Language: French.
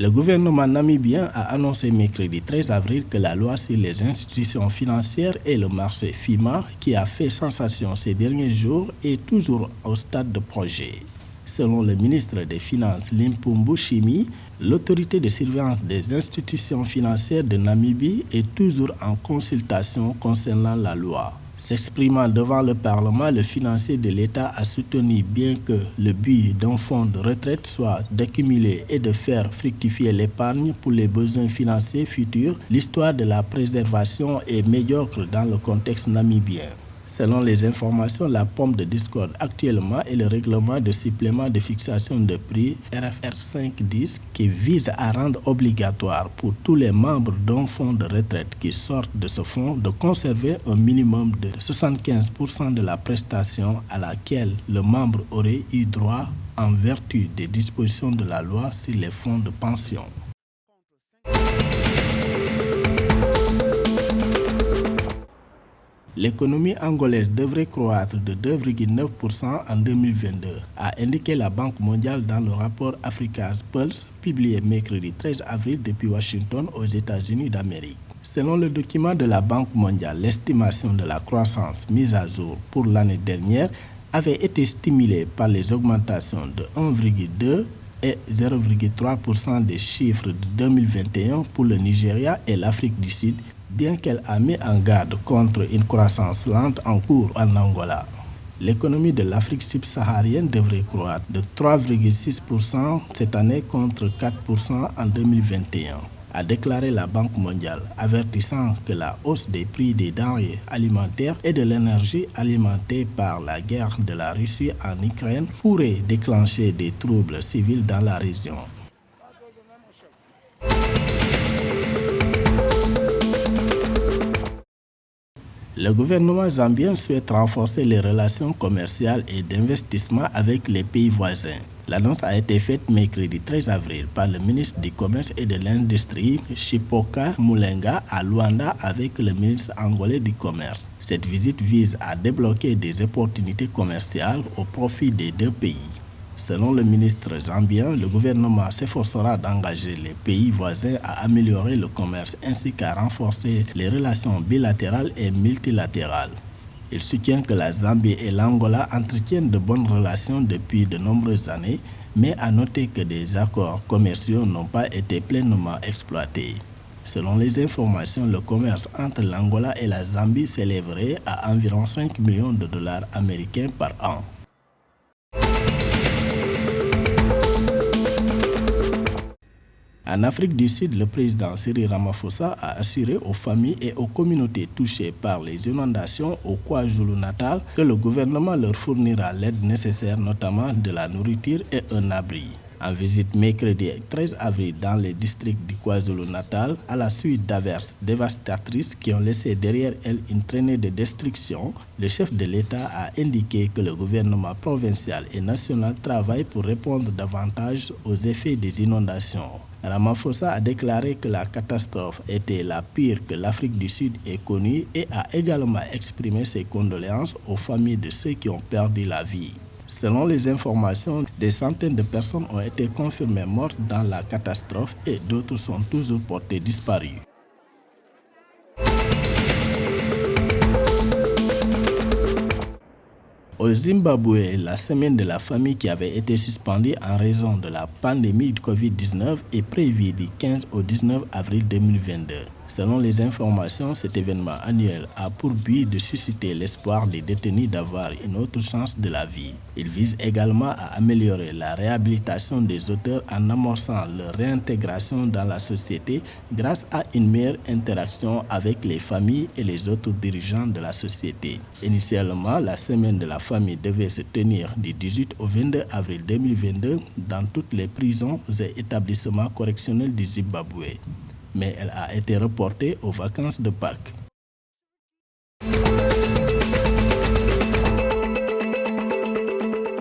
Le gouvernement namibien a annoncé mercredi 13 avril que la loi sur les institutions financières et le marché FIMA, qui a fait sensation ces derniers jours, est toujours au stade de projet. Selon le ministre des Finances Limpopo Chimi, l'autorité de surveillance des institutions financières de Namibie est toujours en consultation concernant la loi. S'exprimant devant le Parlement, le financier de l'État a soutenu bien que le but d'un fonds de retraite soit d'accumuler et de faire fructifier l'épargne pour les besoins financiers futurs, l'histoire de la préservation est médiocre dans le contexte namibien. Selon les informations, la pomme de discorde actuellement est le règlement de supplément de fixation de prix RFR 510 qui vise à rendre obligatoire pour tous les membres d'un fonds de retraite qui sortent de ce fonds de conserver un minimum de 75% de la prestation à laquelle le membre aurait eu droit en vertu des dispositions de la loi sur les fonds de pension. L'économie angolaise devrait croître de 2,9% en 2022, a indiqué la Banque mondiale dans le rapport Africa's Pulse publié mercredi 13 avril depuis Washington aux États-Unis d'Amérique. Selon le document de la Banque mondiale, l'estimation de la croissance mise à jour pour l'année dernière avait été stimulée par les augmentations de 1,2 et 0,3% des chiffres de 2021 pour le Nigeria et l'Afrique du Sud, bien qu'elle a mis en garde contre une croissance lente en cours en Angola. L'économie de l'Afrique subsaharienne devrait croître de 3,6% cette année contre 4% en 2021, a déclaré la Banque mondiale, avertissant que la hausse des prix des denrées alimentaires et de l'énergie alimentée par la guerre de la Russie en Ukraine pourrait déclencher des troubles civils dans la région. Le gouvernement zambien souhaite renforcer les relations commerciales et d'investissement avec les pays voisins. L'annonce a été faite mercredi 13 avril par le ministre du Commerce et de l'Industrie, Chipoka Mulenga, à Luanda avec le ministre angolais du Commerce. Cette visite vise à débloquer des opportunités commerciales au profit des deux pays. Selon le ministre zambien, le gouvernement s'efforcera d'engager les pays voisins à améliorer le commerce ainsi qu'à renforcer les relations bilatérales et multilatérales. Il soutient que la Zambie et l'Angola entretiennent de bonnes relations depuis de nombreuses années, mais a noté que des accords commerciaux n'ont pas été pleinement exploités. Selon les informations, le commerce entre l'Angola et la Zambie s'élèverait à environ 5 millions de dollars américains par an. En Afrique du Sud, le président Cyril Ramaphosa a assuré aux familles et aux communautés touchées par les inondations au KwaZulu-Natal que le gouvernement leur fournira l'aide nécessaire, notamment de la nourriture et un abri. En visite mercredi 13 avril dans les districts du KwaZulu-Natal, à la suite d'averses dévastatrices qui ont laissé derrière elles une traînée de destruction, le chef de l'État a indiqué que le gouvernement provincial et national travaille pour répondre davantage aux effets des inondations. Ramaphosa a déclaré que la catastrophe était la pire que l'Afrique du Sud ait connue et a également exprimé ses condoléances aux familles de ceux qui ont perdu la vie. Selon les informations, des centaines de personnes ont été confirmées mortes dans la catastrophe et d'autres sont toujours portées disparues. Au Zimbabwe, la semaine de la famille qui avait été suspendue en raison de la pandémie de Covid-19 est prévue du 15 au 19 avril 2022. Selon les informations, cet événement annuel a pour but de susciter l'espoir des détenus d'avoir une autre chance de la vie. Il vise également à améliorer la réhabilitation des auteurs en amorçant leur réintégration dans la société grâce à une meilleure interaction avec les familles et les autres dirigeants de la société. Initialement, la semaine de la famille devait se tenir du 18 au 22 avril 2022 dans toutes les prisons et établissements correctionnels du Zimbabwe, mais elle a été reportée aux vacances de Pâques.